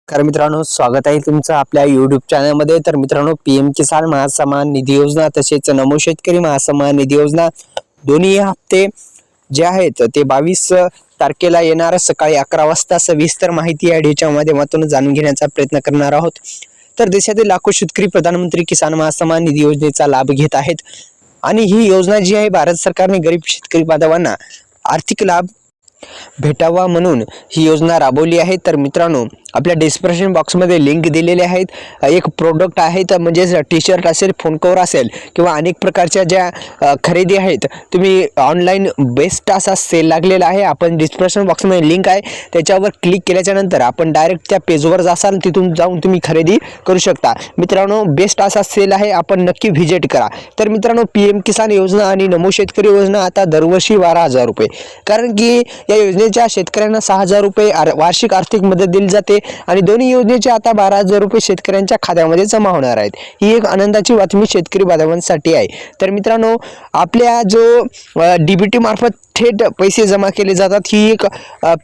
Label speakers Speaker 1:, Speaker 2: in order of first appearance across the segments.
Speaker 1: नमस्कार मित्रांनो, स्वागत आहे तुमचं आपल्या YouTube चॅनलमध्ये। तर मित्रांनो, PM किसान महासन्मान निधी योजना तसेच नमो शेतकरी महासन्मान निधी योजना दोन्ही हप्ते जे आहेत ते 22 तारखेला येणार सकाळी 11 वाजता सविस्तर माहिती या व्हिडिओच्या माध्यमातून जाणून घेण्याचा प्रयत्न करणार आहोत। तर देशातील लाखो शेतकरी प्रधानमंत्री किसान महासन्मान निधी योजनेचा लाभ घेत आहेत आणि ही योजना जी आहे भारत सरकारने गरीब शेतकरी बांधवांना आर्थिक लाभ भेटावा म्हणून ही योजना राबवली आहे। तर मित्रांनो, आपल्या डिस्क्रिप्शन बॉक्समध्ये लिंक दिलेले आहेत। एक प्रोडक्ट आहे तर म्हणजे टी शर्ट असेल, फोन कव्हर असेल किंवा अनेक प्रकारच्या ज्या खरेदी आहेत, तुम्ही ऑनलाईन बेस्ट असा सेल लागलेला आहे। आपण डिस्क्रिप्शन बॉक्समध्ये लिंक आहे, त्याच्यावर क्लिक केल्याच्या नंतर आपण डायरेक्ट त्या पेजवर जासाल, तिथून जाऊन तुम्ही खरेदी करू शकता। मित्रांनो, बेस्ट असा सेल आहे, आपण नक्की व्हिजिट करा। तर मित्रांनो, PM किसान योजना आणि नमो शेतकरी योजना आता दरवर्षी 12,000 रुपये, कारण की या योजनेच्या शेतकऱ्यांना 6,000 रुपये वार्षिक आर्थिक मदत दिली जाते आणि दोन्ही योजनेचे आता 12,000 रुपये शेतकऱ्यांच्या खात्यामध्ये जमा होणार आहेत। ही एक आनंदाची बातमी शेतकरी बांधवांसाठी आहे। तर मित्रांनो, आपल्या जो DBT मार्फत थेट पैसे जमा केले जातात, ही एक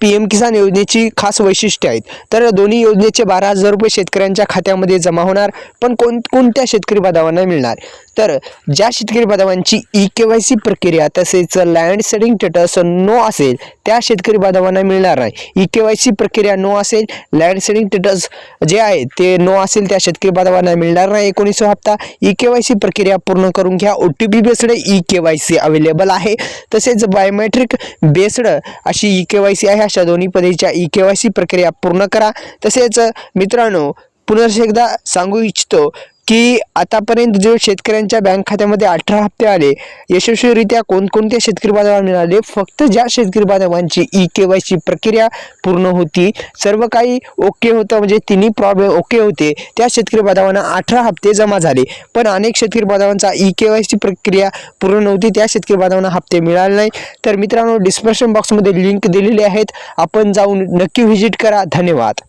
Speaker 1: PM किसान योजनेची खास वैशिष्ट्य आहेत। तर दोन्ही योजनेचे 12,000 रुपये शेतकऱ्यांच्या खात्यामध्ये जमा होणार, पण कोणत्या शेतकरी बांधवांना मिळणार? तर ज्या शेतकरी बांधवांची EKYC प्रक्रिया तसेच लँड सेटिंग स्टेटस नो असेल त्या शेतकरी बांधवांना मिळणार नाही। EKYC प्रक्रिया नो असेल, लँड सेटिंग स्टेटस जे आहे ते नो असेल त्या शेतकरी बांधवांना मिळणार नाही 19वा हप्ता। EKYC प्रक्रिया पूर्ण करून घ्या। OTP बेस्ड EKYC अवेलेबल आहे, तसेच बायोमेट्रिक बेस्ड अशी EKYC आहे। अशा दोन्ही पद्धतीच्या EKYC प्रक्रिया पूर्ण करा। तसेच मित्रांनो, पुन्हा एकदा सांगू इच्छितो की आतापर्यंत जे शेतकऱ्यांच्या बँक खात्यामध्ये 18 हप्ते आले, यशस्वीरित्या कोणकोणत्या शेतकरी बांधवांना मिळाले? फक्त ज्या शेतकरी बांधवांची EKYC प्रक्रिया पूर्ण होती, सर्व काही ओके होतं, म्हणजे तिन्ही प्रॉब्लेम ओके होते, त्या शेतकरी बांधवांना 18 हप्ते जमा झाले। पण अनेक शेतकरी बांधवांचा EKYC प्रक्रिया पूर्ण नव्हती, त्या शेतकरी बांधवांना हप्ते मिळाले नाही। तर मित्रांनो, डिस्क्रिप्शन बॉक्समध्ये लिंक दिलेली आहेत, आपण जाऊन नक्की व्हिजिट करा। धन्यवाद।